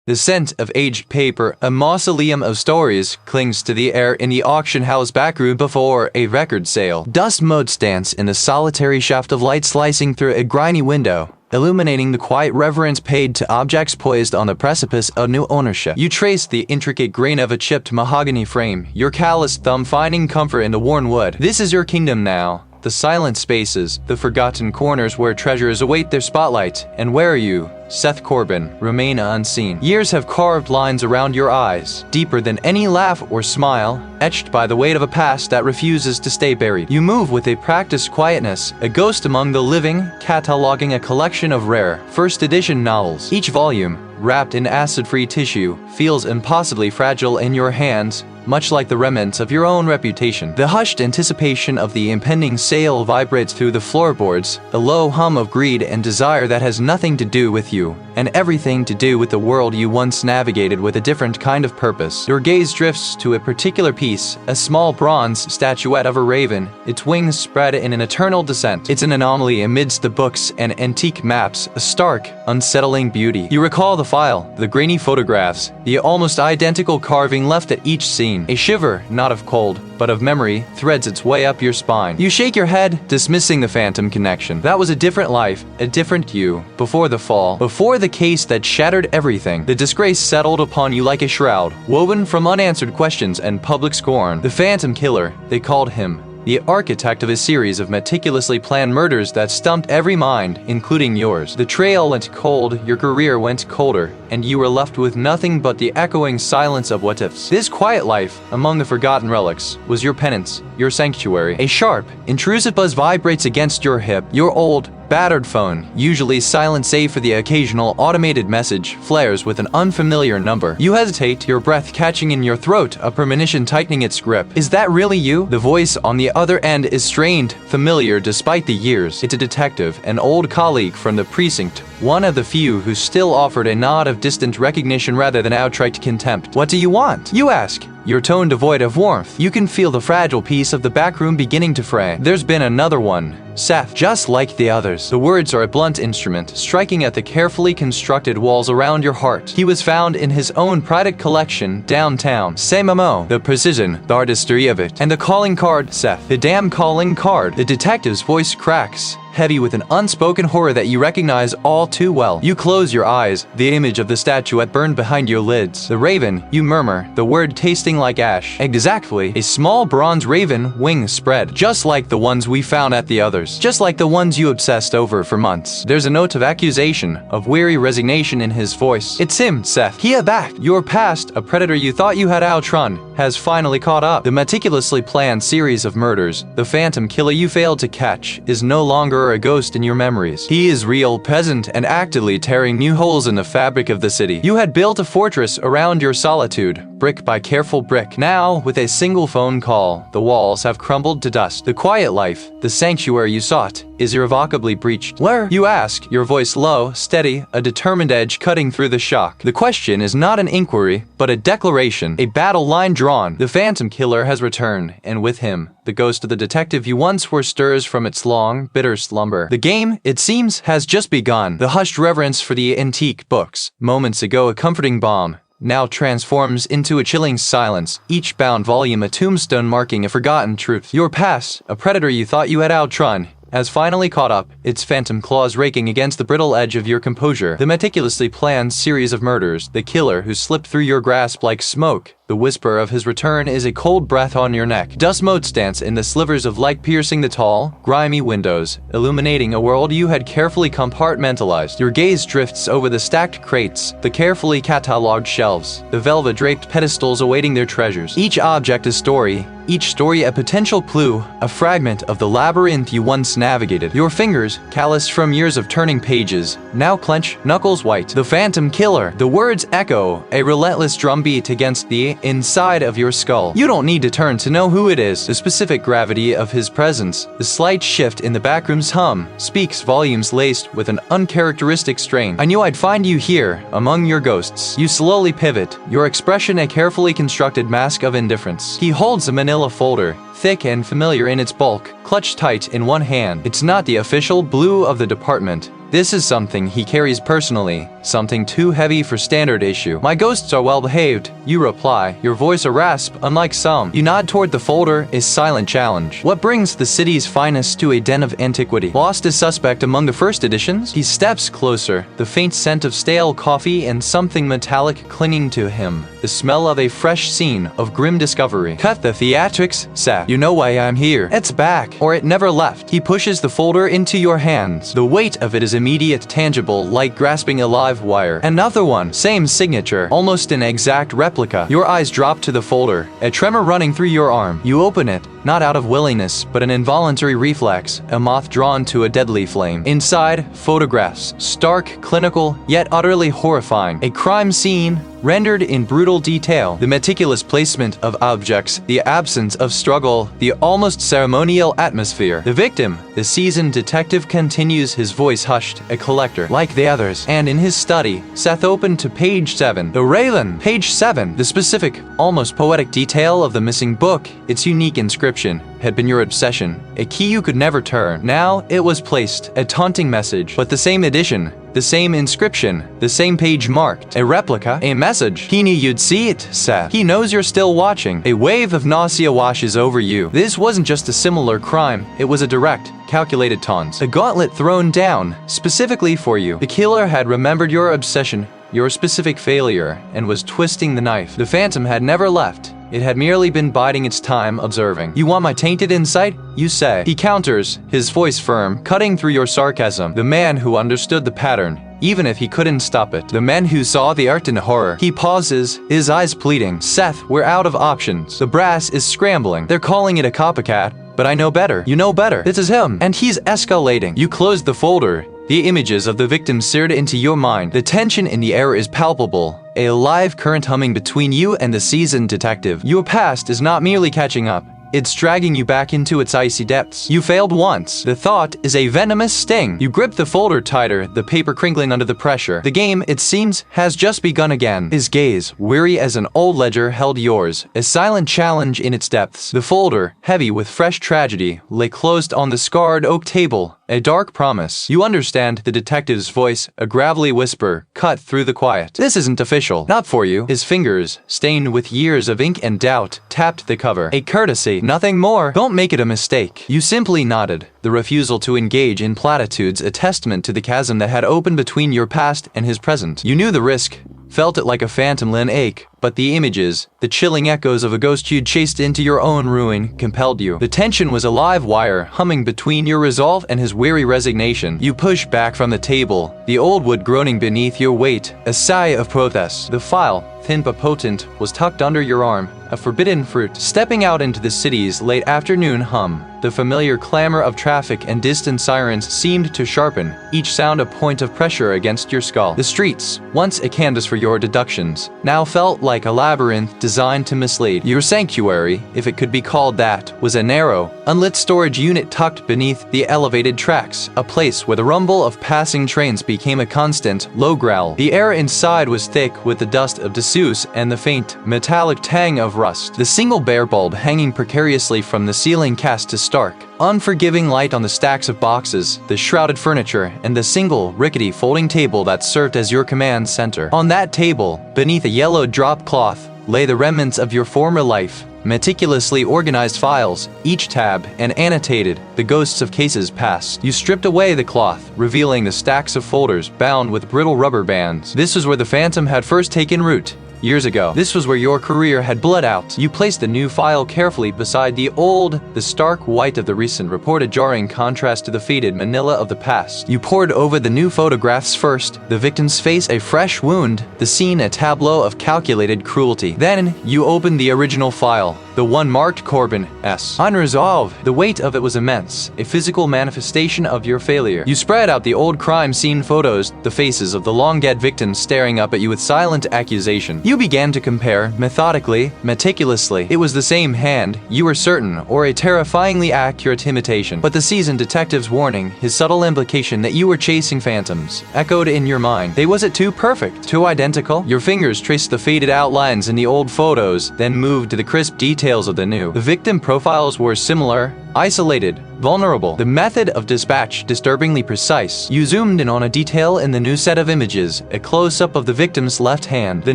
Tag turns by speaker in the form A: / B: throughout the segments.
A: The scent of aged paper, a mausoleum of stories, clings to the air in the auction house backroom before a record sale. Dust motes dance in the solitary shaft of light slicing through a grimy window, illuminating the quiet reverence paid to objects poised on the precipice of new ownership. You trace the intricate grain of a chipped mahogany frame, your calloused thumb finding comfort in the worn wood. This is your kingdom now. The silent spaces, the forgotten corners where treasures await their spotlight, and where you, Seth Corbin, remain unseen. Years have carved lines around your eyes, deeper than any laugh or smile, etched by the weight of a past that refuses to stay buried. You move with a practiced quietness, a ghost among the living, cataloging a collection of rare, first edition novels. Each volume, wrapped in acid-free tissue, feels impossibly fragile in your hands, much like the remnants of your own reputation. The hushed anticipation of the impending sale vibrates through the floorboards, a low hum of greed and desire that has nothing to do with you, and everything to do with the world you once navigated with a different kind of purpose. Your gaze drifts to a particular piece, a small bronze statuette of a raven, its wings spread in an eternal descent. It's an anomaly amidst the books and antique maps, a stark, unsettling beauty. You recall the file, the grainy photographs, the almost identical carving left at each scene. A shiver, not of cold, but of memory, threads its way up your spine. You shake your head, dismissing the phantom connection. That was a different life, a different you, before the fall, before the case that shattered everything. The disgrace settled upon you like a shroud, woven from unanswered questions and public scorn. The phantom killer, they called him, the architect of a series of meticulously planned murders that stumped every mind, including yours. The trail went cold, your career went colder, and you were left with nothing but the echoing silence of what-ifs. This quiet life, among the forgotten relics, was your penance, your sanctuary. A sharp, intrusive buzz vibrates against your hip. Your old, battered phone, usually silent save for the occasional automated message, flares with an unfamiliar number. You hesitate, your breath catching in your throat, a premonition tightening its grip. Is that really you? The voice on the other end is strained, familiar despite the years. It's a detective, an old colleague from the precinct, one of the few who still offered a nod of distant recognition rather than outright contempt. What do you want? You ask, your tone devoid of warmth. You can feel the fragile piece of the backroom beginning to fray. There's been another one, Seth, just like the others. The words are a blunt instrument, striking at the carefully constructed walls around your heart. He was found in his own private collection downtown. C'est Momo, the precision, the artistry of it. And the calling card, Seth, the damn calling card. The detective's voice cracks, heavy with an unspoken horror that you recognize all too well. You close your eyes, the image of the statuette burned behind your lids. The raven, you murmur, the word tasting like ash. Exactly, a small bronze raven, wings spread, just like the ones we found at the others. Just like the ones you obsessed over for months. There's a note of accusation, of weary resignation in his voice. It's him, Seth. He back. Your past, a predator you thought you had outrun, has finally caught up. The meticulously planned series of murders, the phantom killer you failed to catch, is no longer a ghost in your memories. He is real, present, and actively tearing new holes in the fabric of the city. You had built a fortress around your solitude, brick by careful brick. Now, with a single phone call, the walls have crumbled to dust. The quiet life, the sanctuary you sought, is irrevocably breached. Where? You ask, your voice low, steady, a determined edge cutting through the shock. The question is not an inquiry, but a declaration, a battle line drawn. The phantom killer has returned, and with him, the ghost of the detective you once were stirs from its long, bitter slumber. The game, it seems, has just begun. The hushed reverence for the antique books, moments ago a comforting balm, now transforms into a chilling silence, each bound volume a tombstone marking a forgotten truth. Your past, a predator you thought you had outrun, has finally caught up, its phantom claws raking against the brittle edge of your composure. The meticulously planned series of murders, the killer who slipped through your grasp like smoke, the whisper of his return is a cold breath on your neck. Dust motes dance in the slivers of light piercing the tall, grimy windows, illuminating a world you had carefully compartmentalized. Your gaze drifts over the stacked crates, the carefully catalogued shelves, the velvet-draped pedestals awaiting their treasures. Each object a story, each story a potential clue, a fragment of the labyrinth you once navigated. Your fingers, calloused from years of turning pages, now clench, knuckles white. The phantom killer. The words echo, a relentless drumbeat against the inside of your skull. You don't need to turn to know who it is. The specific gravity of his presence, the slight shift in the backroom's hum, speaks volumes laced with an uncharacteristic strain. I knew I'd find you here, among your ghosts. You slowly pivot, your expression a carefully constructed mask of indifference. He holds a manila folder, thick and familiar in its bulk, clutched tight in one hand. It's not the official blue of the department, This is something he carries personally, something too heavy for standard issue. My ghosts are well behaved, you reply, your voice a rasp, unlike some. You nod toward the folder, a silent challenge. What brings the city's finest to a den of antiquity? Lost is suspect among the first editions? He steps closer, the faint scent of stale coffee and something metallic clinging to him. The smell of a fresh scene of grim discovery. Cut the theatrics, Seth. You know why I'm here. It's back, or it never left. He pushes the folder into your hands. The weight of it is immediate, tangible, like grasping a live wire. Another one, same signature, almost an exact replica. Your eyes drop to the folder, a tremor running through your arm. You open it, not out of willingness, but an involuntary reflex, a moth drawn to a deadly flame. Inside, photographs, stark, clinical, yet utterly horrifying. A crime scene, rendered in brutal detail. The meticulous placement of objects, the absence of struggle, the almost ceremonial atmosphere. The victim, the seasoned detective, continues, his voice hushed, a collector, like the others. And in his study, Seth opened to page 7. The Raylan, page 7. The specific, almost poetic detail of the missing book, its unique inscription, had been your obsession, a key you could never turn. Now it was placed, a taunting message, but the same edition, the same inscription, the same page marked. A replica, a message. He knew you'd see it, Seth. He knows you're still watching. A wave of nausea washes over you. This wasn't just a similar crime, it was a direct, calculated taunt. A gauntlet thrown down, specifically for you. The killer had remembered your obsession, your specific failure, and was twisting the knife. The phantom had never left. It had merely been biding its time, observing. You want my tainted insight? You say. He counters, his voice firm, cutting through your sarcasm. The man who understood the pattern, even if he couldn't stop it. The man who saw the art in horror. He pauses, his eyes pleading. Seth, we're out of options. The brass is scrambling. They're calling it a copycat, but I know better. You know better. This is him, and he's escalating. You close the folder. The images of the victim seared into your mind. The tension in the air is palpable, a live current humming between you and the seasoned detective. Your past is not merely catching up. It's dragging you back into its icy depths. You failed once. The thought is a venomous sting. You grip the folder tighter, the paper crinkling under the pressure. The game, it seems, has just begun again. His gaze, weary as an old ledger, held yours, a silent challenge in its depths. The folder, heavy with fresh tragedy, lay closed on the scarred oak table, a dark promise. You understand the detective's voice, a gravelly whisper, cut through the quiet. This isn't official. Not for you. His fingers, stained with years of ink and doubt, tapped the cover. A courtesy, nothing more. Don't make it a mistake. You simply nodded, the refusal to engage in platitudes a testament to the chasm that had opened between your past and his present. You knew the risk, felt it like a phantom ache, but the images, the chilling echoes of a ghost you'd chased into your own ruin, compelled you. The tension was a live wire, humming between your resolve and his weary resignation. You pushed back from the table, the old wood groaning beneath your weight, a sigh of protest. The file, thin but potent, was tucked under your arm, a forbidden fruit. Stepping out into the city's late afternoon hum, the familiar clamor of traffic and distant sirens seemed to sharpen, each sound a point of pressure against your skull. The streets, once a canvas for your deductions, now felt like a labyrinth designed to mislead. Your sanctuary, if it could be called that, was a narrow, unlit storage unit tucked beneath the elevated tracks, a place where the rumble of passing trains became a constant, low growl. The air inside was thick with the dust of disuse and the faint, metallic tang of rust. The single bare bulb hanging precariously from the ceiling cast a stark, unforgiving light on the stacks of boxes, the shrouded furniture, and the single, rickety folding table that served as your command center. On that table, beneath a yellow drop cloth, lay the remnants of your former life, meticulously organized files, each tab and annotated, the ghosts of cases past. You stripped away the cloth, revealing the stacks of folders bound with brittle rubber bands. This was where the phantom had first taken root. Years ago, this was where your career had bled out. You placed the new file carefully beside the old, the stark white of the recent, reported jarring contrast to the faded manila of the past. You pored over the new photographs first, the victim's face a fresh wound, the scene a tableau of calculated cruelty. Then, you opened the original file, the one marked Corbin S. Unresolved. The weight of it was immense, a physical manifestation of your failure. You spread out the old crime scene photos, the faces of the long-dead victims staring up at you with silent accusation. You began to compare, methodically, meticulously. It was the same hand, you were certain, or a terrifyingly accurate imitation. But the seasoned detective's warning, his subtle implication that you were chasing phantoms, echoed in your mind. Was it too perfect? Too identical? Your fingers traced the faded outlines in the old photos, then moved to the crisp details details of the new. The victim profiles were similar, isolated, vulnerable. The method of dispatch disturbingly precise. You zoomed in on a detail in the new set of images, a close-up of the victim's left hand. The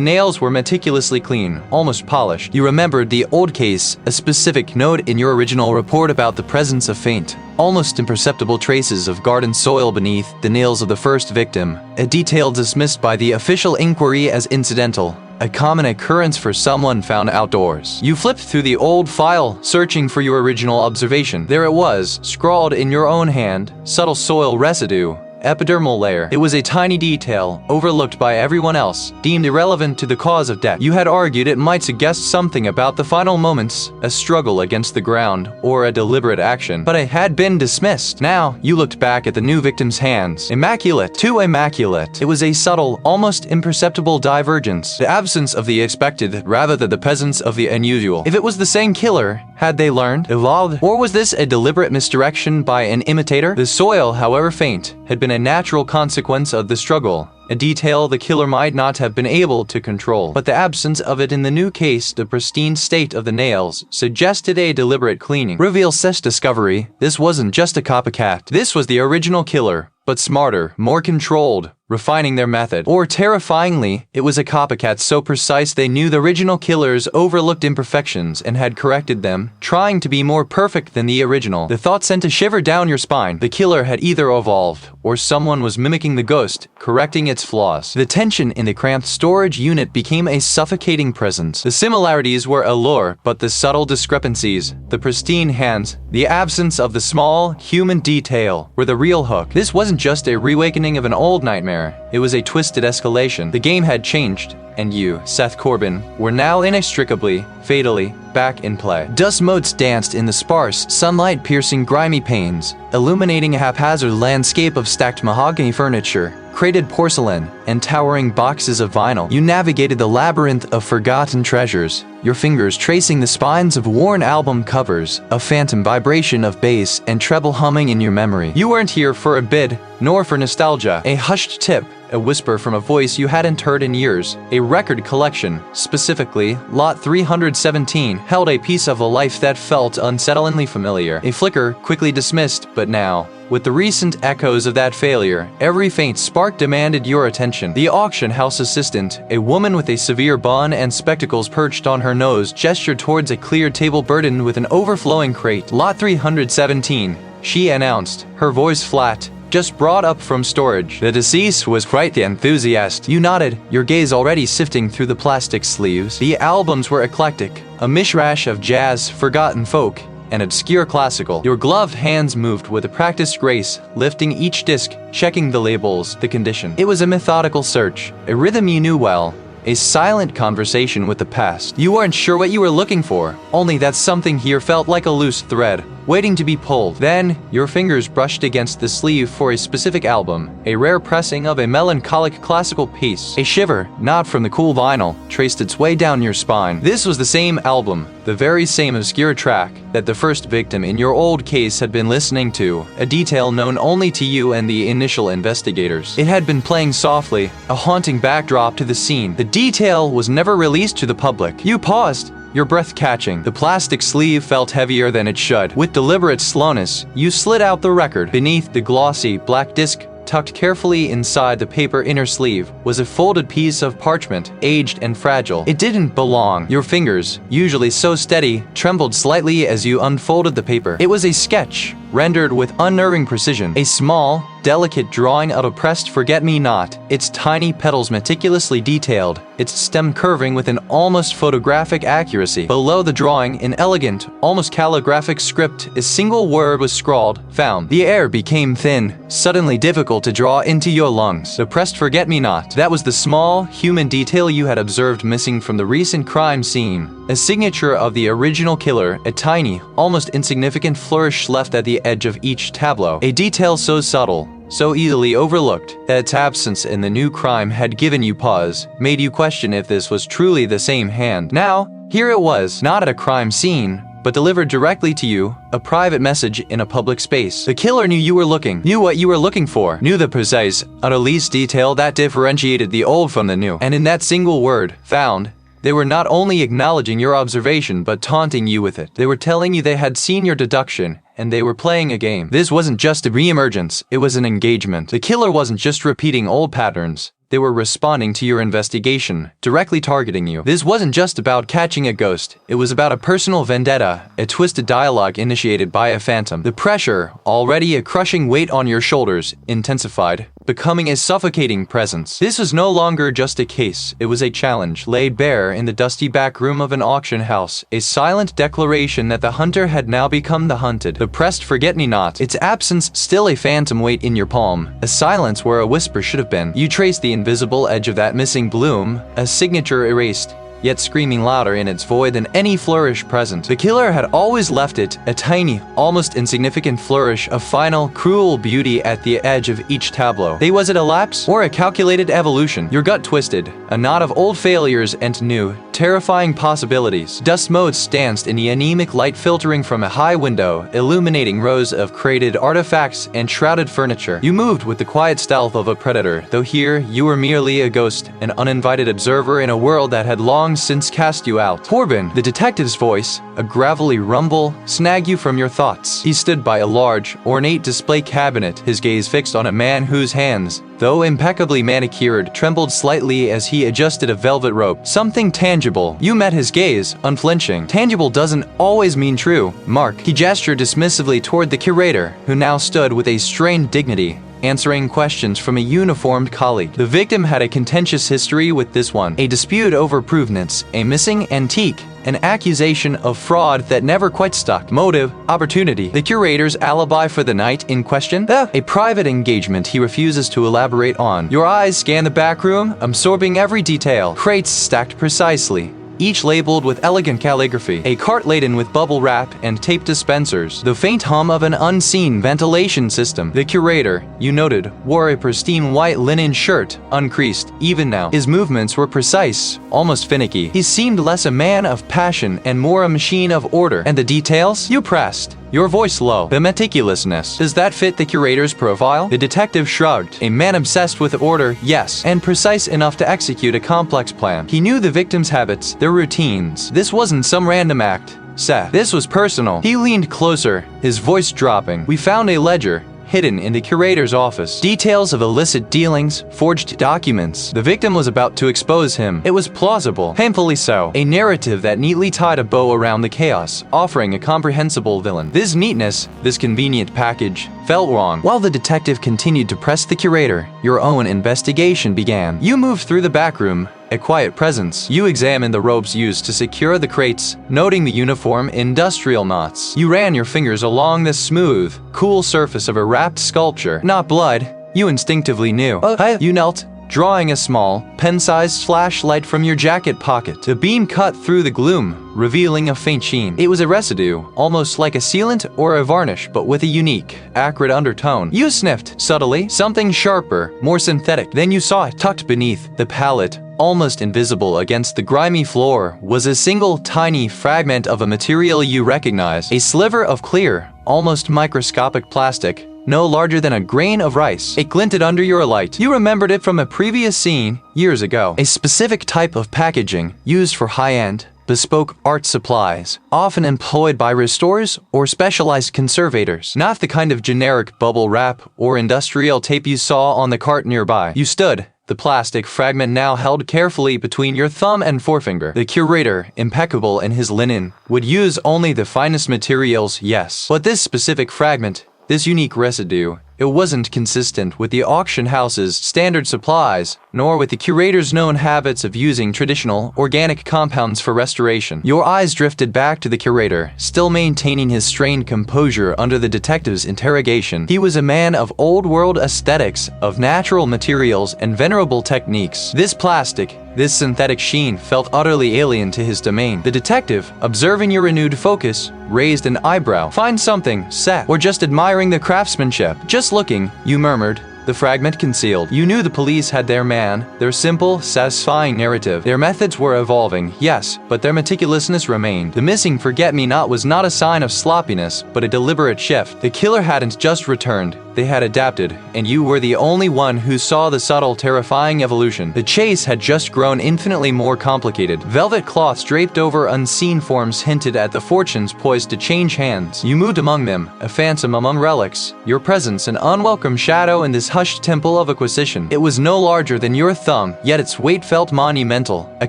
A: nails were meticulously clean, almost polished. You remembered the old case, a specific note in your original report about the presence of faint, almost imperceptible traces of garden soil beneath the nails of the first victim, a detail dismissed by the official inquiry as incidental. A common occurrence for someone found outdoors. You flipped through the old file, searching for your original observation. There it was, scrawled in your own hand, subtle soil residue, epidermal layer. It was a tiny detail, overlooked by everyone else, deemed irrelevant to the cause of death. You had argued it might suggest something about the final moments, a struggle against the ground, or a deliberate action, but it had been dismissed. Now, you looked back at the new victim's hands. Immaculate. Too immaculate. It was a subtle, almost imperceptible divergence, the absence of the expected rather than the presence of the unusual. If it was the same killer, had they learned, evolved, or was this a deliberate misdirection by an imitator? The soil, however faint, had been a natural consequence of the struggle, a detail the killer might not have been able to control. But the absence of it in the new case, the pristine state of the nails, suggested a deliberate cleaning. Reveals Seth's discovery, this wasn't just a copycat. This was the original killer, but smarter, more controlled, refining their method. Or terrifyingly, it was a copycat so precise they knew the original killers overlooked imperfections and had corrected them, trying to be more perfect than the original. The thought sent a shiver down your spine. The killer had either evolved, or someone was mimicking the ghost, correcting its flaws. The tension in the cramped storage unit became a suffocating presence. The similarities were allure, but the subtle discrepancies, the pristine hands, the absence of the small, human detail, were the real hook. This wasn't just a reawakening of an old nightmare. It was a twisted escalation. The game had changed, and you, Seth Corbin, were now inextricably, fatally, back in play. Dust motes danced in the sparse, sunlight-piercing grimy panes, illuminating a haphazard landscape of stacked mahogany furniture, crated porcelain, and towering boxes of vinyl. You navigated the labyrinth of forgotten treasures, your fingers tracing the spines of worn album covers, a phantom vibration of bass and treble humming in your memory. You weren't here for a bid, nor for nostalgia. A hushed tip, a whisper from a voice you hadn't heard in years, a record collection, specifically, Lot 317, held a piece of a life that felt unsettlingly familiar. A flicker, quickly dismissed, but now, with the recent echoes of that failure, every faint spark demanded your attention. The auction house assistant, a woman with a severe bun and spectacles perched on her nose, gestured towards a cleared table burdened with an overflowing crate. Lot 317, she announced, her voice flat, just brought up from storage. The deceased was quite the enthusiast. You nodded, your gaze already sifting through the plastic sleeves. The albums were eclectic, a mishmash of jazz, forgotten folk, and obscure classical. Your gloved hands moved with a practiced grace, lifting each disc, checking the labels, the condition. It was a methodical search, a rhythm you knew well, a silent conversation with the past. You weren't sure what you were looking for, only that something here felt like a loose thread, waiting to be pulled. Then, your fingers brushed against the sleeve for a specific album, a rare pressing of a melancholic classical piece. A shiver, not from the cool vinyl, traced its way down your spine. This was the same album, the very same obscure track that the first victim in your old case had been listening to, a detail known only to you and the initial investigators. It had been playing softly, a haunting backdrop to the scene. The detail was never released to the public. You paused, your breath catching. The plastic sleeve felt heavier than it should. With deliberate slowness, you slid out the record. Beneath the glossy, black disc, tucked carefully inside the paper inner sleeve, was a folded piece of parchment, aged and fragile. It didn't belong. Your fingers, usually so steady, trembled slightly as you unfolded the paper. It was a sketch, rendered with unnerving precision. A small, delicate drawing of a pressed forget-me-not, its tiny petals meticulously detailed, its stem curving with an almost photographic accuracy. Below the drawing, in elegant, almost calligraphic script, a single word was scrawled, found. The air became thin, suddenly difficult to draw into your lungs. The pressed forget-me-not. That was the small, human detail you had observed missing from the recent crime scene. A signature of the original killer, a tiny, almost insignificant flourish left at the edge of each tableau. A detail so subtle, so easily overlooked, that its absence in the new crime had given you pause, made you question if this was truly the same hand. Now, here it was, not at a crime scene, but delivered directly to you, a private message in a public space. The killer knew you were looking, knew what you were looking for, knew the precise, unreleased detail that differentiated the old from the new. And in that single word, found, They were not only acknowledging your observation but taunting you with it. They were telling you they had seen your deduction, and they were playing a game. This wasn't just a re-emergence, it was an engagement. The killer wasn't just repeating old patterns. They were responding to your investigation, directly targeting you. This wasn't just about catching a ghost, it was about a personal vendetta, a twisted dialogue initiated by a phantom. The pressure, already a crushing weight on your shoulders, intensified, becoming a suffocating presence. This was no longer just a case, it was a challenge, laid bare in the dusty back room of an auction house, a silent declaration that the hunter had now become the hunted. The pressed forget-me-not, its absence still a phantom weight in your palm, a silence where a whisper should have been. You traced the invisible edge of that missing bloom, a signature erased, yet screaming louder in its void than any flourish present. The killer had always left it, a tiny, almost insignificant flourish of final, cruel beauty at the edge of each tableau. Was it a lapse, or a calculated evolution? Your gut twisted, a knot of old failures and new, terrifying possibilities. Dust motes danced in the anemic light filtering from a high window, illuminating rows of crated artifacts and shrouded furniture. You moved with the quiet stealth of a predator, though here you were merely a ghost, an uninvited observer in a world that had long since cast you out. Corbin, the detective's voice, a gravelly rumble, snagged you from your thoughts. He stood by a large, ornate display cabinet, his gaze fixed on a man whose hands, though impeccably manicured, trembled slightly as he adjusted a velvet rope. Something tangible. You met his gaze, unflinching. Tangible doesn't always mean true, Mark. He gestured dismissively toward the curator, who now stood with a strained dignity, answering questions from a uniformed colleague. The victim had a contentious history with this one, a dispute over provenance, a missing antique, an accusation of fraud that never quite stuck. Motive, opportunity. The curator's alibi for the night in question? A private engagement he refuses to elaborate on. Your eyes scan the back room, absorbing every detail. Crates stacked precisely, each labeled with elegant calligraphy, a cart laden with bubble wrap and tape dispensers, the faint hum of an unseen ventilation system. The curator, you noted, wore a pristine white linen shirt, uncreased, even now. His movements were precise, almost finicky. He seemed less a man of passion and more a machine of order. And the details? You pressed, your voice low. The meticulousness. Does that fit the curator's profile? The detective shrugged. A man obsessed with order, yes, and precise enough to execute a complex plan. He knew the victim's habits, their routines. This wasn't some random act, Seth. This was personal. He leaned closer, his voice dropping. We found a ledger hidden in the curator's office. Details of illicit dealings, forged documents. The victim was about to expose him. It was plausible, painfully so. A narrative that neatly tied a bow around the chaos, offering a comprehensible villain. This neatness, this convenient package, felt wrong. While the detective continued to press the curator, your own investigation began. You moved through the back room, a quiet presence. You examined the ropes used to secure the crates, noting the uniform industrial knots. You ran your fingers along the smooth, cool surface of a wrapped sculpture. Not blood, you instinctively knew. You knelt, drawing a small, pen-sized flashlight from your jacket pocket. The beam cut through the gloom, revealing a faint sheen. It was a residue, almost like a sealant or a varnish, but with a unique, acrid undertone. You sniffed, subtly, something sharper, more synthetic. Then you saw it. Tucked beneath the palette, almost invisible against the grimy floor, was a single tiny fragment of a material you recognized. A sliver of clear, almost microscopic plastic, no larger than a grain of rice. It glinted under your light. You remembered it from a previous scene, years ago. A specific type of packaging, used for high-end, bespoke art supplies, often employed by restorers or specialized conservators. Not the kind of generic bubble wrap or industrial tape you saw on the cart nearby. You stood, the plastic fragment now held carefully between your thumb and forefinger. The curator, impeccable in his linen, would use only the finest materials, yes. But this specific fragment, this unique residue, it wasn't consistent with the auction house's standard supplies, nor with the curator's known habits of using traditional, organic compounds for restoration. Your eyes drifted back to the curator, still maintaining his strained composure under the detective's interrogation. He was a man of old-world aesthetics, of natural materials and venerable techniques. This plastic, this synthetic sheen felt utterly alien to his domain. The detective, observing your renewed focus, raised an eyebrow. Find something, Seth, or just admiring the craftsmanship? Just looking, you murmured. the fragment concealed. You knew the police had their man, their simple, satisfying narrative. Their methods were evolving, yes, but their meticulousness remained. The missing forget-me-not was not a sign of sloppiness, but a deliberate shift. The killer hadn't just returned, they had adapted, and you were the only one who saw the subtle, terrifying evolution. The chase had just grown infinitely more complicated. Velvet cloths draped over unseen forms hinted at the fortunes poised to change hands. You moved among them, a phantom among relics, your presence an unwelcome shadow in this hushed temple of acquisition. It was no larger than your thumb, yet its weight felt monumental, a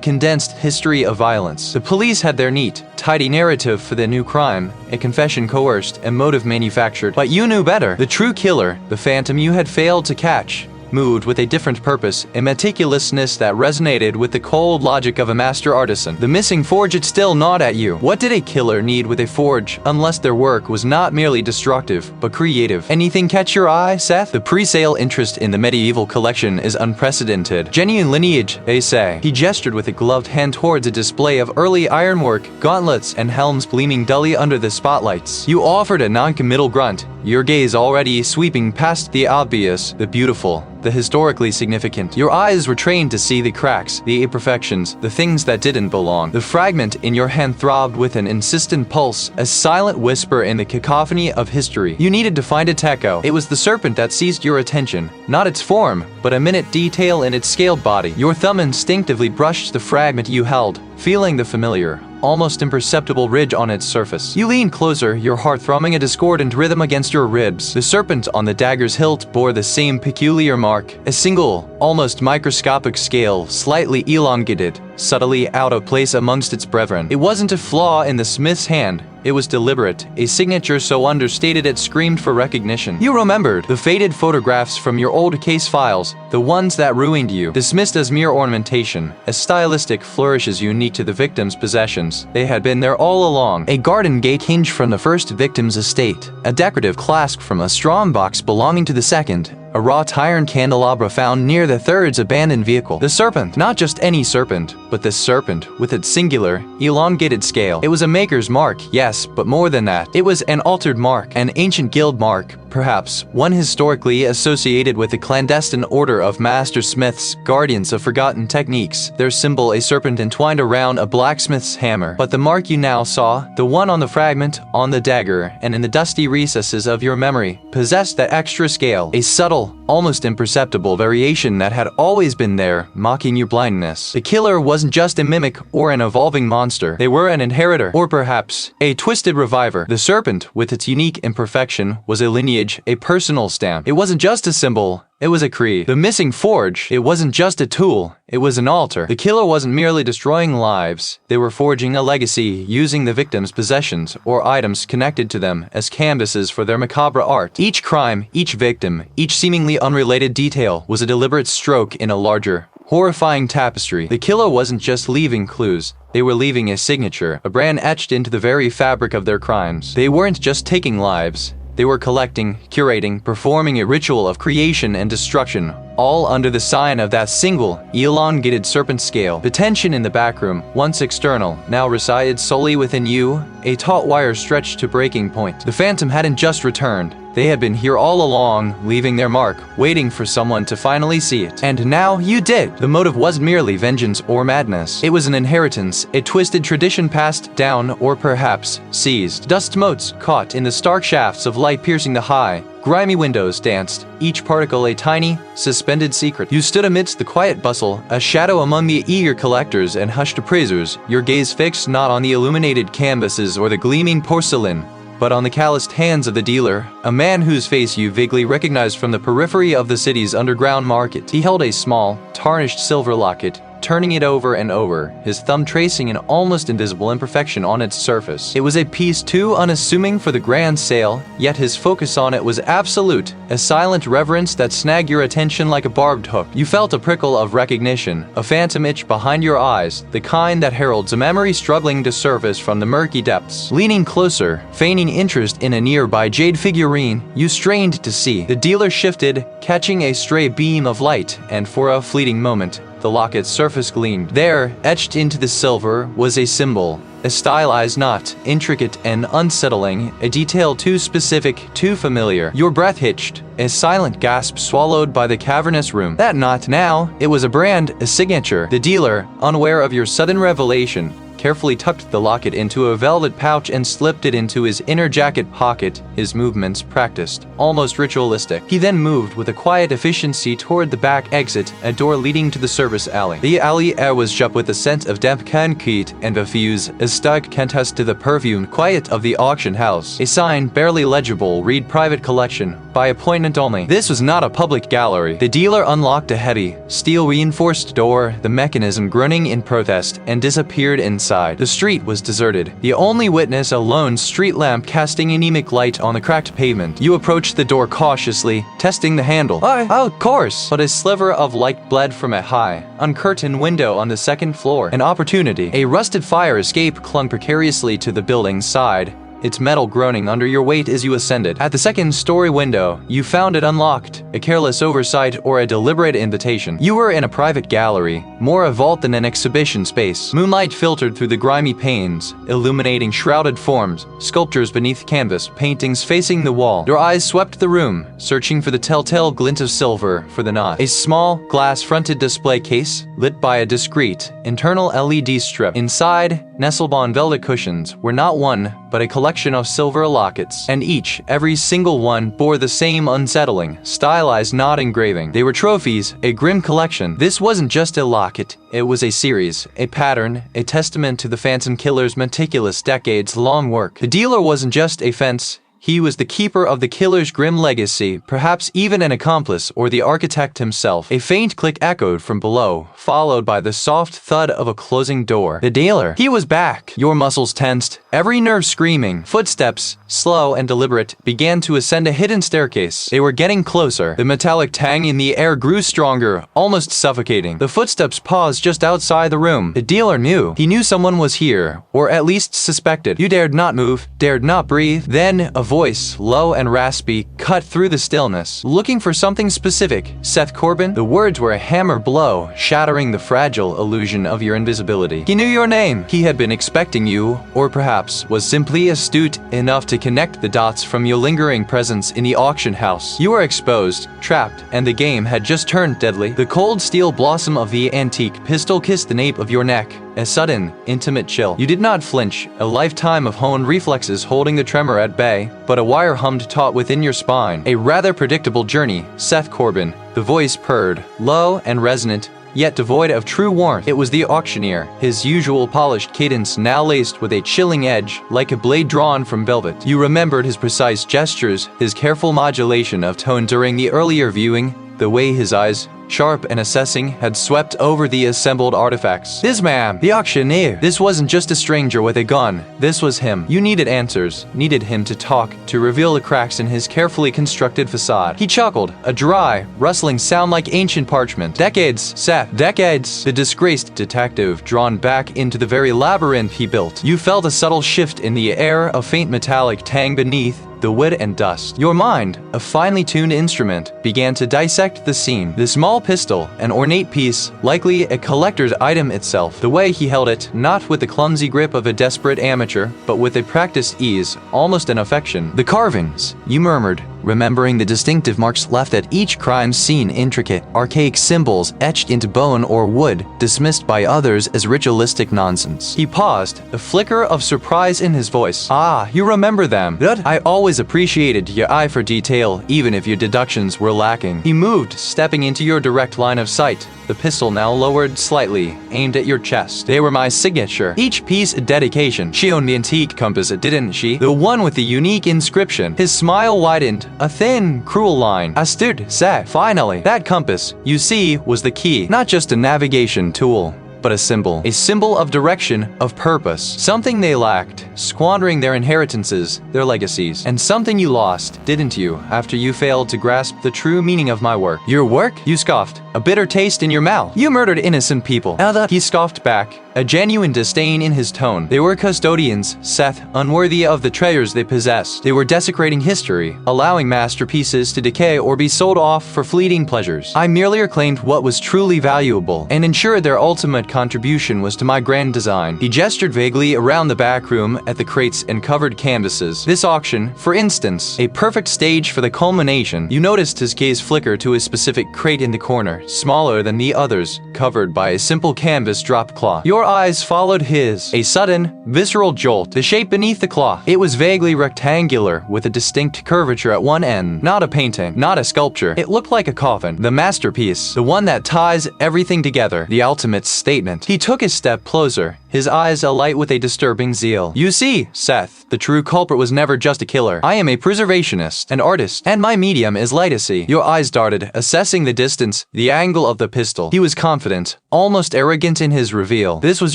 A: condensed history of violence. The police had their neat, tidy narrative for the new crime, a confession coerced, a motive manufactured. But you knew better. The true killer, the phantom you had failed to catch, moved with a different purpose, a meticulousness that resonated with the cold logic of a master artisan. The missing forge had still gnawed at you. What did a killer need with a forge, unless their work was not merely destructive, but creative? Anything catch your eye, Seth? The pre-sale interest in the medieval collection is unprecedented. Genuine lineage, they say. He gestured with a gloved hand towards a display of early ironwork, gauntlets, and helms gleaming dully under the spotlights. You offered a non-committal grunt, your gaze already sweeping past the obvious, the beautiful, the historically significant. Your eyes were trained to see the cracks, the imperfections, the things that didn't belong. The fragment in your hand throbbed with an insistent pulse, a silent whisper in the cacophony of history. You needed to find its echo. It was the serpent that seized your attention, not its form, but a minute detail in its scaled body. Your thumb instinctively brushed the fragment you held, feeling the familiar, almost imperceptible ridge on its surface. You leaned closer, your heart thrumming a discordant rhythm against your ribs. The serpent on the dagger's hilt bore the same peculiar mark, a single, almost microscopic scale, slightly elongated, subtly out of place amongst its brethren. It wasn't a flaw in the smith's hand. It was deliberate, a signature so understated it screamed for recognition. You remembered the faded photographs from your old case files, the ones that ruined you, dismissed as mere ornamentation, as stylistic flourishes unique to the victim's possessions. They had been there all along. A garden gate hinged from the first victim's estate, a decorative clasp from a strong box belonging to the second, a wrought iron candelabra found near the third's abandoned vehicle. The serpent, not just any serpent, but the serpent with its singular, elongated scale. It was a maker's mark, yes, but more than that. It was an altered mark, an ancient guild mark, perhaps, one historically associated with the clandestine order of master smiths, guardians of forgotten techniques, their symbol a serpent entwined around a blacksmith's hammer. But the mark you now saw, the one on the fragment, on the dagger, and in the dusty recesses of your memory, possessed that extra scale, a subtle, almost imperceptible variation that had always been there, mocking your blindness. The killer wasn't just a mimic or an evolving monster. They were an inheritor, or perhaps, a twisted reviver. The serpent, with its unique imperfection, was a lineage, a personal stamp. It wasn't just a symbol, it was a creed. The missing forge, it wasn't just a tool, it was an altar. The killer wasn't merely destroying lives, they were forging a legacy, using the victim's possessions or items connected to them as canvases for their macabre art. Each crime, each victim, each seemingly unrelated detail was a deliberate stroke in a larger, horrifying tapestry. The killer wasn't just leaving clues, they were leaving a signature, a brand etched into the very fabric of their crimes. They weren't just taking lives, they were collecting, curating, performing a ritual of creation and destruction, all under the sign of that single, elongated serpent scale. The tension in the backroom, once external, now resided solely within you, a taut wire stretched to breaking point. The phantom hadn't just returned. They had been here all along, leaving their mark, waiting for someone to finally see it. And now you did! The motive wasn't merely vengeance or madness. It was an inheritance, a twisted tradition passed down or perhaps seized. Dust motes caught in the stark shafts of light piercing the high, grimy windows danced, each particle a tiny, suspended secret. You stood amidst the quiet bustle, a shadow among the eager collectors and hushed appraisers, your gaze fixed not on the illuminated canvases or the gleaming porcelain, but on the calloused hands of the dealer, a man whose face you vaguely recognized from the periphery of the city's underground market. He held a small, tarnished silver locket, turning it over and over, his thumb tracing an almost invisible imperfection on its surface. It was a piece too unassuming for the grand sale, yet his focus on it was absolute, a silent reverence that snagged your attention like a barbed hook. You felt a prickle of recognition, a phantom itch behind your eyes, the kind that heralds a memory struggling to surface from the murky depths. Leaning closer, feigning interest in a nearby jade figurine, you strained to see. The dealer shifted, catching a stray beam of light, and for a fleeting moment, the locket's surface gleamed. There, etched into the silver, was a symbol, A stylized knot, intricate and unsettling, a detail too specific, too familiar. Your breath hitched, a silent gasp swallowed by the cavernous room. That knot, now, it was a brand, a signature. The dealer, unaware of your sudden revelation, carefully tucked the locket into a velvet pouch and slipped it into his inner jacket pocket, his movements practiced, almost ritualistic. He then moved with a quiet efficiency toward the back exit, a door leading to the service alley. The alley air was shut with a scent of damp concrete and diffuse, as stark contrast to the perfumed quiet of the auction house. A sign, barely legible, read private collection, by appointment only. This was not a public gallery. The dealer unlocked a heavy, steel-reinforced door, the mechanism groaning in protest, and disappeared inside. The street was deserted. The only witness, a lone street lamp casting anemic light on the cracked pavement. You approached the door cautiously, testing the handle. Oh, of course! But a sliver of light bled from a high, uncurtained window on the second floor. An opportunity. A rusted fire escape clung precariously to the building's side, its metal groaning under your weight as you ascended. At the second-story window, you found it unlocked, a careless oversight or a deliberate invitation. You were in a private gallery, more a vault than an exhibition space. Moonlight filtered through the grimy panes, illuminating shrouded forms, sculptures beneath canvas, paintings facing the wall. Your eyes swept the room, searching for the telltale glint of silver for the knot. A small, glass-fronted display case, lit by a discreet, internal LED strip. Inside, nestled on velvet cushions, were not one, but a collection of silver lockets, and each, every single one, bore the same unsettling, stylized knot engraving. They were trophies, a grim collection. This wasn't just a locket, it was a series, a pattern, a testament to the phantom killer's meticulous decades-long work. The dealer wasn't just a fence, he was the keeper of the killer's grim legacy, perhaps even an accomplice or the architect himself. A faint click echoed from below, followed by the soft thud of a closing door. The dealer. He was back. Your muscles tensed, every nerve screaming. Footsteps, slow and deliberate, began to ascend a hidden staircase. They were getting closer. The metallic tang in the air grew stronger, almost suffocating. The footsteps paused just outside the room. The dealer knew. He knew someone was here, or at least suspected. You dared not move, dared not breathe. Then, a voice, low and raspy, cut through the stillness. Looking for something specific. Seth Corbin? The words were a hammer blow, shattering the fragile illusion of your invisibility. He knew your name. He had been expecting you, or perhaps was simply astute enough to connect the dots from your lingering presence in the auction house. You were exposed, trapped, and the game had just turned deadly. The cold steel blossom of the antique pistol kissed the nape of your neck. A sudden, intimate chill. You did not flinch, a lifetime of honed reflexes holding the tremor at bay, but a wire hummed taut within your spine. A rather predictable journey, Seth Corbin. The voice purred, low and resonant, yet devoid of true warmth. It was the auctioneer, his usual polished cadence now laced with a chilling edge, like a blade drawn from velvet. You remembered his precise gestures, his careful modulation of tone during the earlier viewing, the way his eyes, sharp and assessing, had swept over the assembled artifacts. This man, the auctioneer. This wasn't just a stranger with a gun. This was him. You needed answers, needed him to talk, to reveal the cracks in his carefully constructed facade. He chuckled, a dry, rustling sound like ancient parchment. Decades, Seth, decades. The disgraced detective drawn back into the very labyrinth he built. You felt a subtle shift in the air, a faint metallic tang beneath, the wood and dust. Your mind, a finely tuned instrument, began to dissect the scene. The small pistol, an ornate piece, likely a collector's item itself. The way he held it, not with the clumsy grip of a desperate amateur, but with a practiced ease, almost an affection. The carvings, you murmured, remembering the distinctive marks left at each crime scene, intricate, archaic symbols etched into bone or wood, dismissed by others as ritualistic nonsense. He paused, a flicker of surprise in his voice. Ah, you remember them. Good. I always appreciated your eye for detail, even if your deductions were lacking. He moved, stepping into your direct line of sight, the pistol now lowered slightly, aimed at your chest. They were my signature. Each piece a dedication. She owned the antique compass, didn't she? The one with the unique inscription. His smile widened, a thin, cruel line. Astute, Seth. Finally, that compass, you see, was the key. Not just a navigation tool, but a symbol of direction, of purpose. Something they lacked, squandering their inheritances, their legacies. And something you lost, didn't you, after you failed to grasp the true meaning of my work? Your work? You scoffed, a bitter taste in your mouth. You murdered innocent people. He scoffed back, a genuine disdain in his tone. They were custodians, Seth, unworthy of the treasures they possessed. They were desecrating history, allowing masterpieces to decay or be sold off for fleeting pleasures. I merely reclaimed what was truly valuable and ensured their ultimate contribution was to my grand design. He gestured vaguely around the back room at the crates and covered canvases. This auction, for instance, a perfect stage for the culmination. You noticed his gaze flicker to a specific crate in the corner, smaller than the others, covered by a simple canvas drop cloth. Your eyes followed his. A sudden, visceral jolt. The shape beneath the cloth. It was vaguely rectangular, with a distinct curvature at one end. Not a painting, not a sculpture. It looked like a coffin. The masterpiece. The one that ties everything together. The ultimate statement. He took a step closer, his eyes alight with a disturbing zeal. You see, Seth, the true culprit was never just a killer. I am a preservationist, an artist, and my medium is literacy. Your eyes darted, assessing the distance, the angle of the pistol. He was confident, almost arrogant in his reveal. This was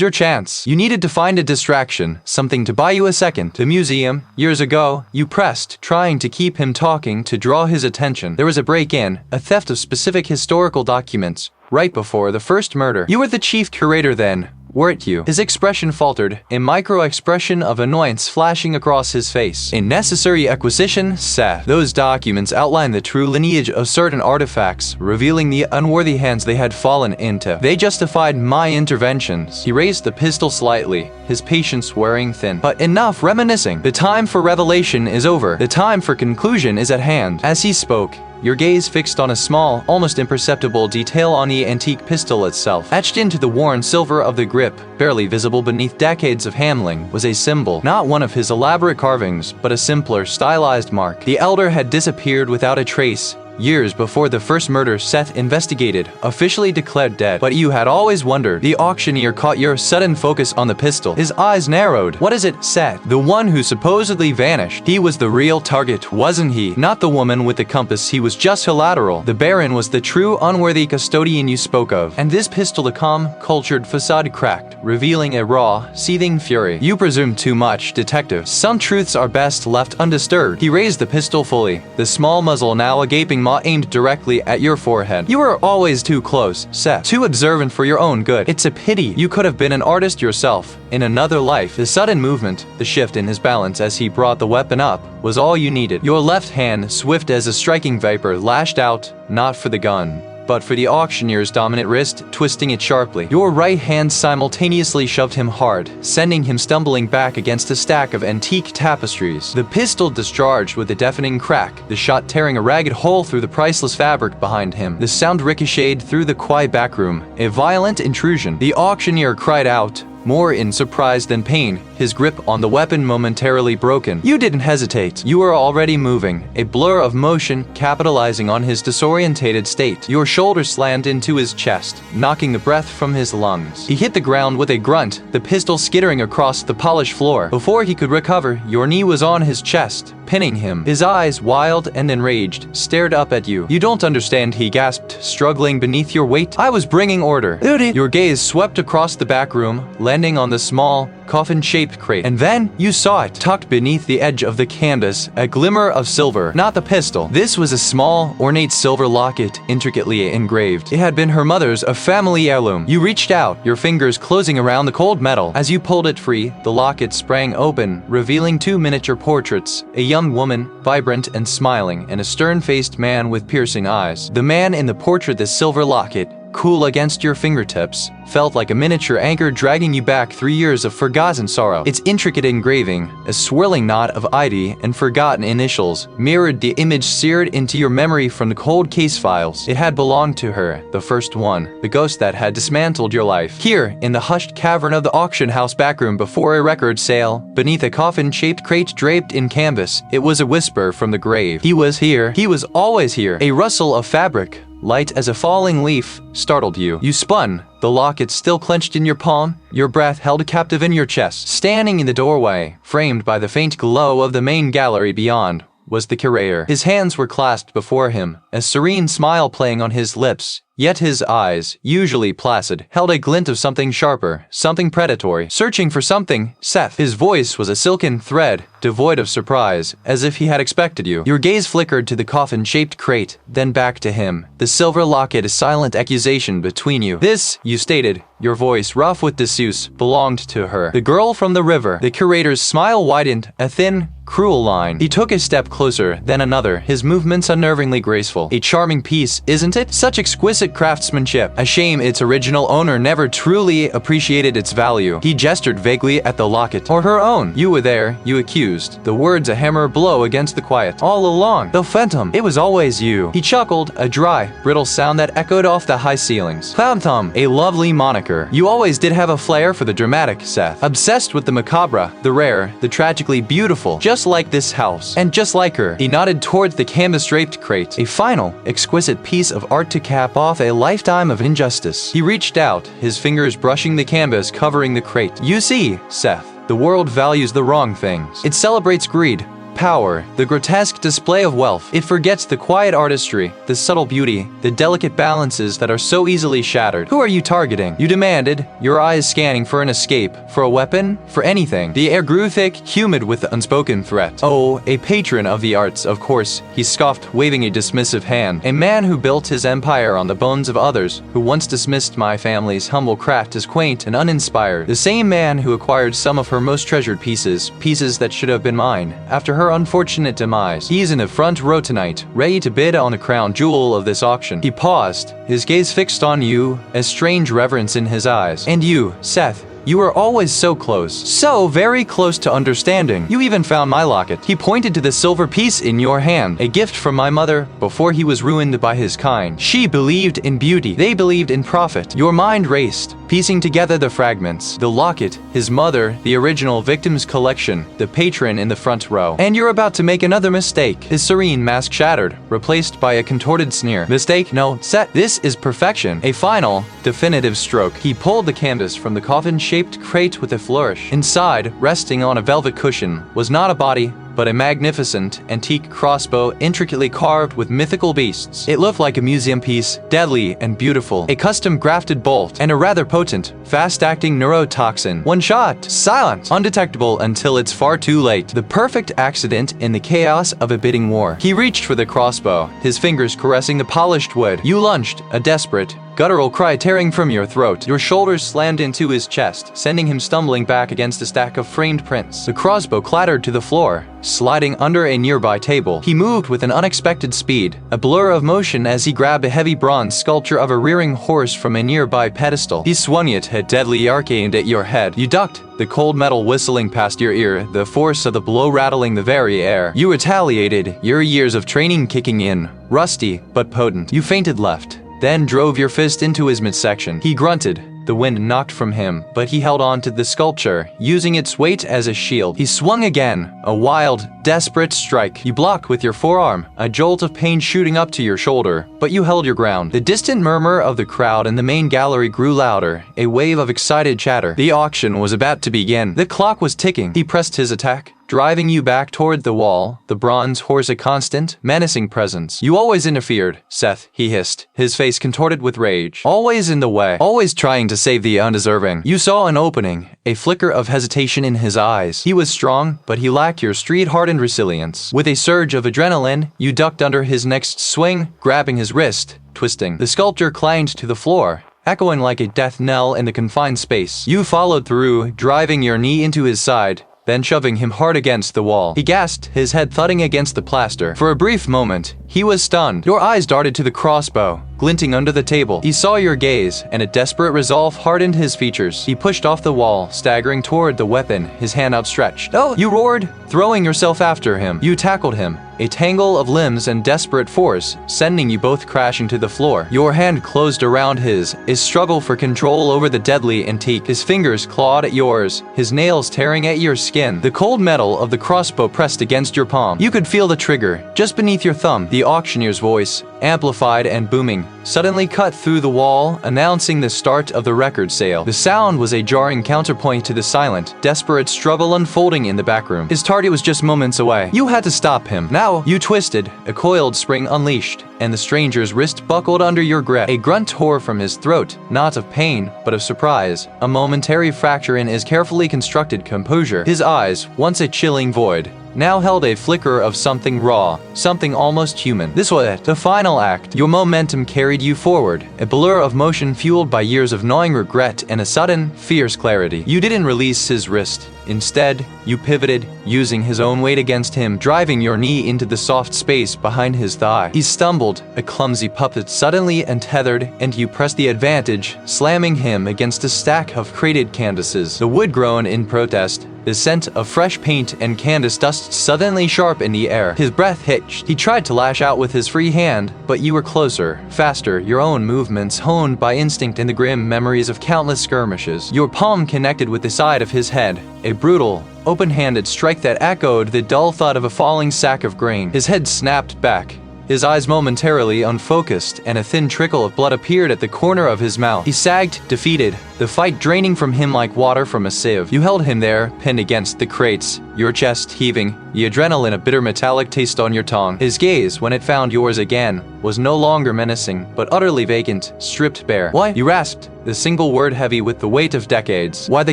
A: your chance. You needed to find a distraction, something to buy you a second. The museum, years ago, you pressed, trying to keep him talking to draw his attention. There was a break-in, a theft of specific historical documents, right before the first murder. You were the chief curator then, weren't you? His expression faltered, a micro-expression of annoyance flashing across his face. A necessary acquisition, Seth. Those documents outline the true lineage of certain artifacts, revealing the unworthy hands they had fallen into. They justified my interventions. He raised the pistol slightly, his patience wearing thin. But enough reminiscing. The time for revelation is over. The time for conclusion is at hand. As he spoke, your gaze fixed on a small, almost imperceptible detail on the antique pistol itself. Etched into the worn silver of the grip, barely visible beneath decades of handling, was a symbol. Not one of his elaborate carvings, but a simpler, stylized mark. The elder had disappeared without a trace. Years before the first murder Seth investigated, officially declared dead. But you had always wondered. The auctioneer caught your sudden focus on the pistol. His eyes narrowed. What is it, Seth? The one who supposedly vanished. He was the real target, wasn't he? Not the woman with the compass. He was just collateral. The Baron was the true unworthy custodian you spoke of. And this pistol, the calm, cultured facade cracked, revealing a raw, seething fury. You presume too much, detective. Some truths are best left undisturbed. He raised the pistol fully, the small muzzle now a gaping maw aimed directly at your forehead. You were always too close, Seth. Too observant for your own good. It's a pity. You could have been an artist yourself, in another life. The sudden movement, the shift in his balance as he brought the weapon up, was all you needed. Your left hand, swift as a striking viper, lashed out, not for the gun, but for the auctioneer's dominant wrist, twisting it sharply. Your right hand simultaneously shoved him hard, sending him stumbling back against a stack of antique tapestries. The pistol discharged with a deafening crack, the shot tearing a ragged hole through the priceless fabric behind him. The sound ricocheted through the quiet back room, a violent intrusion. The auctioneer cried out, more in surprise than pain, his grip on the weapon momentarily broken. You didn't hesitate. You were already moving, a blur of motion capitalizing on his disorientated state. Your shoulder slammed into his chest, knocking the breath from his lungs. He hit the ground with a grunt, the pistol skittering across the polished floor. Before he could recover, your knee was on his chest, pinning him. His eyes, wild and enraged, stared up at you. You don't understand, he gasped, struggling beneath your weight. I was bringing order. Your gaze swept across the back room, landing on the small, coffin-shaped crate. And then, you saw it, tucked beneath the edge of the canvas, a glimmer of silver. Not the pistol. This was a small, ornate silver locket, intricately engraved. It had been her mother's, a family heirloom. You reached out, your fingers closing around the cold metal. As you pulled it free, the locket sprang open, revealing two miniature portraits, a young woman, vibrant and smiling, and a stern-faced man with piercing eyes. The man in the portrait, the silver locket, cool against your fingertips, felt like a miniature anchor dragging you back 3 years of forgotten sorrow. Its intricate engraving, a swirling knot of ID and forgotten initials, mirrored the image seared into your memory from the cold case files. It had belonged to her, the first one, the ghost that had dismantled your life. Here, in the hushed cavern of the auction house backroom before a record sale, beneath a coffin-shaped crate draped in canvas, it was a whisper from the grave. He was here. He was always here. A rustle of fabric, light as a falling leaf, startled you. You spun, the locket still clenched in your palm, your breath held captive in your chest. Standing in the doorway, framed by the faint glow of the main gallery beyond, was the curator. His hands were clasped before him, a serene smile playing on his lips. Yet his eyes, usually placid, held a glint of something sharper, something predatory. Searching for something, Seth. His voice was a silken thread, devoid of surprise, as if he had expected you. Your gaze flickered to the coffin-shaped crate, then back to him. The silver locket, a silent accusation between you. This, you stated, your voice rough with disuse, belonged to her. The girl from the river. The curator's smile widened, a thin, cruel line. He took a step closer, then another, his movements unnervingly graceful. A charming piece, isn't it? Such exquisite craftsmanship. A shame its original owner never truly appreciated its value. He gestured vaguely at the locket. Or her own. You were there, you accused. The words a hammer blow against the quiet. All along. The phantom. It was always you. He chuckled, a dry, brittle sound that echoed off the high ceilings. Cloud Thumb. A lovely moniker. You always did have a flair for the dramatic, Seth. Obsessed with the macabre, the rare, the tragically beautiful. Just like this house. And just like her. He nodded towards the canvas-draped crate. A final, exquisite piece of art to cap off a lifetime of injustice. He reached out, his fingers brushing the canvas covering the crate. You see, Seth, the world values the wrong things. It celebrates greed, power, the grotesque display of wealth. It forgets the quiet artistry, the subtle beauty, the delicate balances that are so easily shattered. Who are you targeting? You demanded, your eyes scanning for an escape, for a weapon, for anything. The air grew thick, humid with the unspoken threat. Oh, a patron of the arts, of course, he scoffed, waving a dismissive hand. A man who built his empire on the bones of others, who once dismissed my family's humble craft as quaint and uninspired. The same man who acquired some of her most treasured pieces, pieces that should have been mine, after her unfortunate demise. He's in the front row tonight, ready to bid on the crown jewel of this auction. He paused, his gaze fixed on you, a strange reverence in his eyes. And you, Seth, you were always so close. So very close to understanding. You even found my locket. He pointed to the silver piece in your hand, a gift from my mother before he was ruined by his kind. She believed in beauty. They believed in profit. Your mind raced, piecing together the fragments. The locket, his mother, the original victim's collection, the patron in the front row. And you're about to make another mistake. His serene mask shattered, replaced by a contorted sneer. Mistake? No, Seth. This is perfection. A final, definitive stroke. He pulled the canvas from the coffin-shaped crate with a flourish. Inside, resting on a velvet cushion, was not a body, but a magnificent, antique crossbow intricately carved with mythical beasts. It looked like a museum piece, deadly and beautiful. A custom-grafted bolt, and a rather potent, fast-acting neurotoxin. One shot, silent, undetectable until it's far too late. The perfect accident in the chaos of a bidding war. He reached for the crossbow, his fingers caressing the polished wood. You lunged, a desperate, guttural cry tearing from your throat. Your shoulders slammed into his chest, sending him stumbling back against a stack of framed prints. The crossbow clattered to the floor, sliding under a nearby table. He moved with an unexpected speed, a blur of motion as he grabbed a heavy bronze sculpture of a rearing horse from a nearby pedestal. He swung it, a deadly arc aimed at your head. You ducked, the cold metal whistling past your ear, the force of the blow rattling the very air. You retaliated, your years of training kicking in, rusty but potent. You fainted left, then drove your fist into his midsection. He grunted. The wind knocked from him, but he held on to the sculpture, using its weight as a shield. He swung again, a wild, desperate strike. You blocked with your forearm, a jolt of pain shooting up to your shoulder, but you held your ground. The distant murmur of the crowd in the main gallery grew louder, a wave of excited chatter. The auction was about to begin. The clock was ticking. He pressed his attack, driving you back toward the wall, the bronze horse a constant, menacing presence. You always interfered, Seth, he hissed, his face contorted with rage. Always in the way, always trying to save the undeserving. You saw an opening, a flicker of hesitation in his eyes. He was strong, but he lacked your street-hardened resilience. With a surge of adrenaline, you ducked under his next swing, grabbing his wrist, twisting. The sculpture clanged to the floor, echoing like a death knell in the confined space. You followed through, driving your knee into his side, then shoving him hard against the wall. He gasped, his head thudding against the plaster. For a brief moment, he was stunned. Your eyes darted to the crossbow, glinting under the table. He saw your gaze, and a desperate resolve hardened his features. He pushed off the wall, staggering toward the weapon, his hand outstretched. Oh! You roared, throwing yourself after him. You tackled him, a tangle of limbs and desperate force, sending you both crashing to the floor. Your hand closed around his struggle for control over the deadly antique. His fingers clawed at yours, his nails tearing at your skin. The cold metal of the crossbow pressed against your palm. You could feel the trigger, just beneath your thumb. The auctioneer's voice, amplified and booming, suddenly cut through the wall, announcing the start of the record sale. The sound was a jarring counterpoint to the silent, desperate struggle unfolding in the back room. His target was just moments away. You had to stop him. Now, you twisted, a coiled spring unleashed, and the stranger's wrist buckled under your grip. A grunt tore from his throat, not of pain, but of surprise, a momentary fracture in his carefully constructed composure. His eyes, once a chilling void, now held a flicker of something raw, something almost human. This was it, the final act. Your momentum carried you forward, a blur of motion fueled by years of gnawing regret and a sudden, fierce clarity. You didn't release his wrist. Instead, you pivoted, using his own weight against him, driving your knee into the soft space behind his thigh. He stumbled, a clumsy puppet, suddenly untethered, and you pressed the advantage, slamming him against a stack of crated canvases. The wood groaned in protest. The scent of fresh paint and canvas dust suddenly sharp in the air. His breath hitched. He tried to lash out with his free hand, but you were closer, faster, your own movements honed by instinct and the grim memories of countless skirmishes. Your palm connected with the side of his head, a brutal, open-handed strike that echoed the dull thud of a falling sack of grain. His head snapped back, his eyes momentarily unfocused, and a thin trickle of blood appeared at the corner of his mouth. He sagged, defeated, the fight draining from him like water from a sieve. You held him there, pinned against the crates, your chest heaving, the adrenaline a bitter metallic taste on your tongue. His gaze, when it found yours again, was no longer menacing, but utterly vacant, stripped bare. Why? You rasped, the single word heavy with the weight of decades. Why the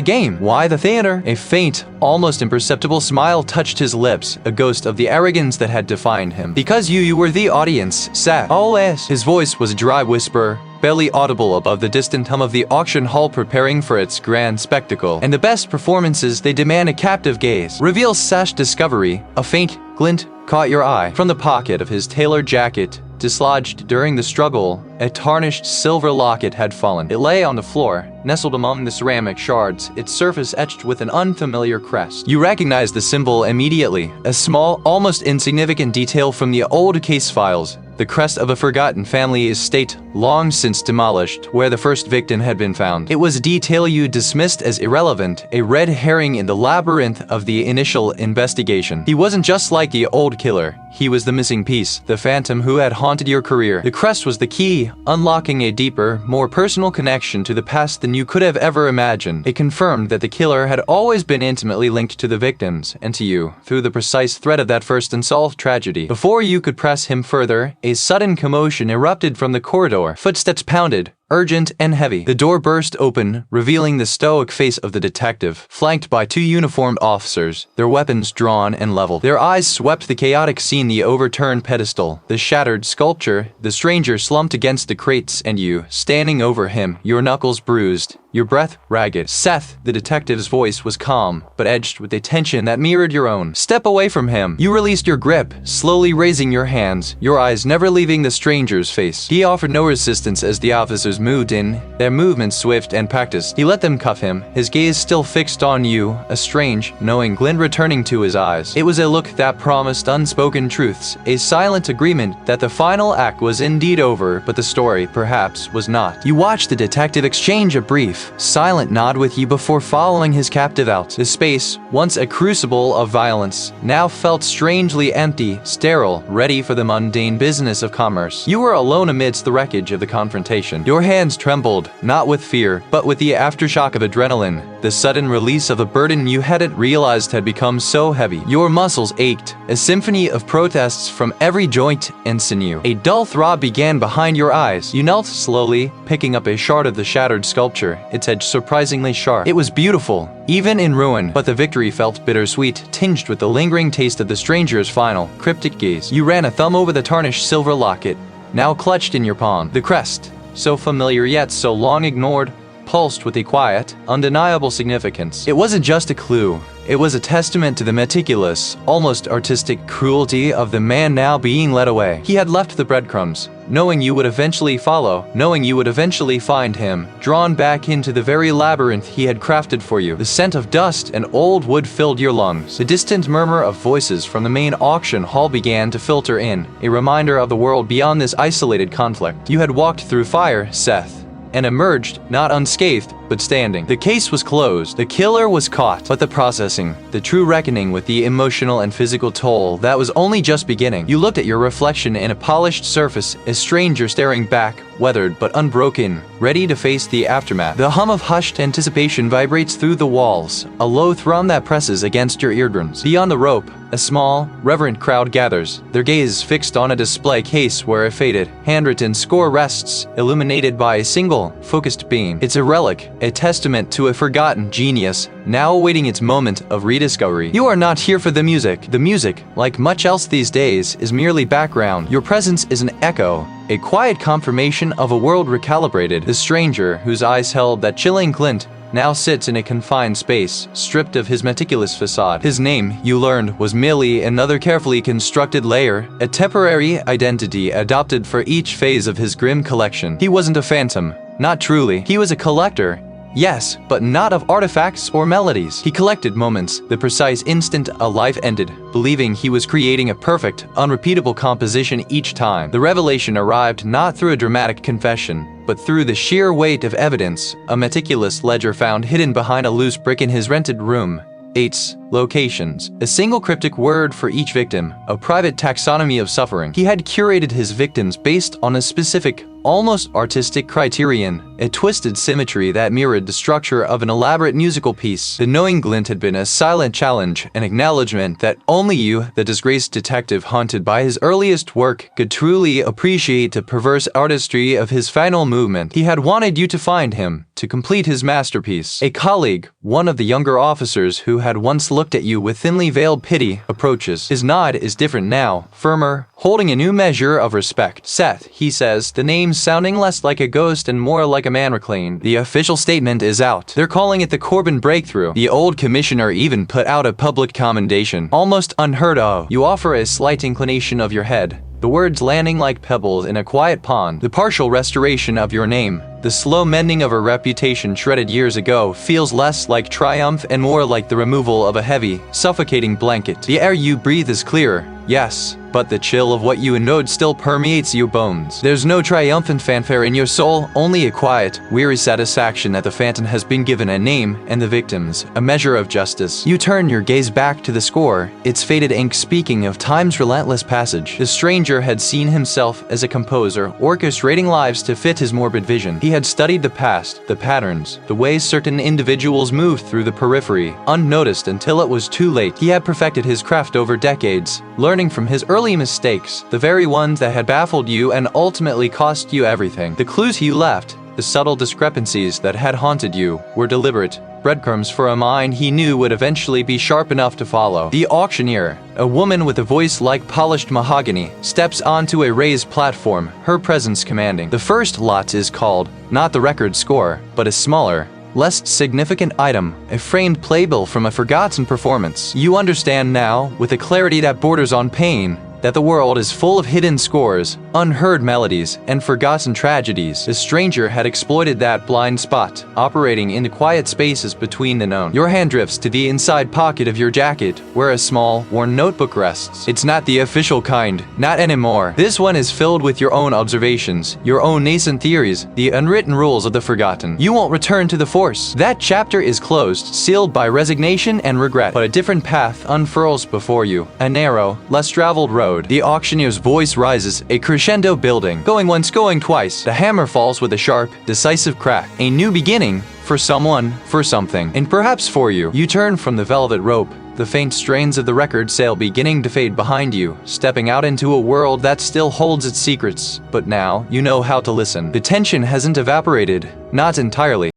A: game? Why the theater? A faint, almost imperceptible smile touched his lips, a ghost of the arrogance that had defined him. Because you were the audience, Seth. Oh yes. His voice was a dry whisper, barely audible above the distant hum of the auction hall preparing for its grand spectacle. And the best performances, they demand a captive gaze. Reveal sash discovery, a faint glint caught your eye. From the pocket of his tailored jacket, dislodged during the struggle, a tarnished silver locket had fallen. It lay on the floor, nestled among the ceramic shards, its surface etched with an unfamiliar crest. You recognized the symbol immediately, a small, almost insignificant detail from the old case files. The crest of a forgotten family estate, long since demolished, where the first victim had been found. It was a detail you dismissed as irrelevant, a red herring in the labyrinth of the initial investigation. He wasn't just like the old killer. He was the missing piece, the phantom who had haunted your career. The crest was the key, unlocking a deeper, more personal connection to the past than you could have ever imagined. It confirmed that the killer had always been intimately linked to the victims, and to you, through the precise thread of that first unsolved tragedy. Before you could press him further, a sudden commotion erupted from the corridor. Footsteps pounded, urgent and heavy. The door burst open, revealing the stoic face of the detective, flanked by two uniformed officers, their weapons drawn and leveled. Their eyes swept the chaotic scene, the overturned pedestal, the shattered sculpture, the stranger slumped against the crates, and you, standing over him, your knuckles bruised, your breath ragged. Seth, the detective's voice was calm, but edged with a tension that mirrored your own. Step away from him. You released your grip, slowly raising your hands, your eyes never leaving the stranger's face. He offered no resistance as the officers moved in, their movements swift and practiced. He let them cuff him, his gaze still fixed on you, a strange, knowing glint returning to his eyes. It was a look that promised unspoken truths, a silent agreement that the final act was indeed over, but the story, perhaps, was not. You watched the detective exchange a brief, silent nod with you before following his captive out. The space, once a crucible of violence, now felt strangely empty, sterile, ready for the mundane business of commerce. You were alone amidst the wreckage of the confrontation. Your hands trembled, not with fear, but with the aftershock of adrenaline, the sudden release of a burden you hadn't realized had become so heavy. Your muscles ached, a symphony of protests from every joint and sinew. A dull throb began behind your eyes. You knelt slowly, picking up a shard of the shattered sculpture, its edge surprisingly sharp. It was beautiful, even in ruin, but the victory felt bittersweet, tinged with the lingering taste of the stranger's final, cryptic gaze. You ran a thumb over the tarnished silver locket, now clutched in your palm. The crest, so familiar yet so long ignored, pulsed with a quiet, undeniable significance. It wasn't just a clue. It was a testament to the meticulous, almost artistic cruelty of the man now being led away. He had left the breadcrumbs, knowing you would eventually follow, knowing you would eventually find him, drawn back into the very labyrinth he had crafted for you. The scent of dust and old wood filled your lungs. The distant murmur of voices from the main auction hall began to filter in, a reminder of the world beyond this isolated conflict. You had walked through fire, Seth, and emerged, not unscathed, but standing. The case was closed. The killer was caught. But the processing, the true reckoning with the emotional and physical toll, that was only just beginning. You looked at your reflection in a polished surface, a stranger staring back, weathered but unbroken, ready to face the aftermath. The hum of hushed anticipation vibrates through the walls, a low thrum that presses against your eardrums. Beyond the rope, a small, reverent crowd gathers, their gaze fixed on a display case where a faded, handwritten score rests, illuminated by a single, focused beam. It's a relic, a testament to a forgotten genius, now awaiting its moment of rediscovery. You are not here for the music. The music, like much else these days, is merely background. Your presence is an echo, a quiet confirmation of a world recalibrated. The stranger, whose eyes held that chilling glint, now sits in a confined space, stripped of his meticulous facade. His name, you learned, was merely another carefully constructed layer, a temporary identity adopted for each phase of his grim collection. He wasn't a phantom, not truly. He was a collector. Yes, but not of artifacts or melodies. He collected moments, the precise instant a life ended, believing he was creating a perfect, unrepeatable composition each time. The revelation arrived not through a dramatic confession, but through the sheer weight of evidence, a meticulous ledger found hidden behind a loose brick in his rented room. Dates, locations, a single cryptic word for each victim, a private taxonomy of suffering. He had curated his victims based on a specific, almost artistic criterion, a twisted symmetry that mirrored the structure of an elaborate musical piece. The knowing glint had been a silent challenge, an acknowledgement that only you, the disgraced detective haunted by his earliest work, could truly appreciate the perverse artistry of his final movement. He had wanted you to find him, to complete his masterpiece. A colleague, one of the younger officers who had once looked at you with thinly veiled pity, approaches. His nod is different now, firmer, holding a new measure of respect. Seth, he says, the name sounding less like a ghost and more like a man reclaimed. The official statement is out. They're calling it the Corbin breakthrough. The old commissioner even put out a public commendation. Almost unheard of. You offer a slight inclination of your head, the words landing like pebbles in a quiet pond. The partial restoration of your name, the slow mending of a reputation shredded years ago, feels less like triumph and more like the removal of a heavy, suffocating blanket. The air you breathe is clearer, yes, but the chill of what you endured still permeates your bones. There's no triumphant fanfare in your soul, only a quiet, weary satisfaction that the phantom has been given a name and the victims, a measure of justice. You turn your gaze back to the score, its faded ink speaking of time's relentless passage. The stranger had seen himself as a composer, orchestrating lives to fit his morbid vision. He had studied the past, the patterns, the ways certain individuals moved through the periphery, unnoticed until it was too late. He had perfected his craft over decades, learning from his early mistakes, the very ones that had baffled you and ultimately cost you everything. The clues he left, the subtle discrepancies that had haunted you, were deliberate, breadcrumbs for a mind he knew would eventually be sharp enough to follow. The auctioneer, a woman with a voice like polished mahogany, steps onto a raised platform, her presence commanding. The first lot is called, not the record score, but a smaller, less significant item, a framed playbill from a forgotten performance. You understand now, with a clarity that borders on pain, that the world is full of hidden scores, unheard melodies, and forgotten tragedies. The stranger had exploited that blind spot, operating in the quiet spaces between the known. Your hand drifts to the inside pocket of your jacket, where a small, worn notebook rests. It's not the official kind, not anymore. This one is filled with your own observations, your own nascent theories, the unwritten rules of the forgotten. You won't return to the force. That chapter is closed, sealed by resignation and regret. But a different path unfurls before you, a narrow, less traveled road. The auctioneer's voice rises, a crescendo building. Going once, going twice. The hammer falls with a sharp, decisive crack. A new beginning for someone, for something, and perhaps for you. You turn from the velvet rope, the faint strains of the record sale beginning to fade behind you, stepping out into a world that still holds its secrets. But now, you know how to listen. The tension hasn't evaporated, not entirely.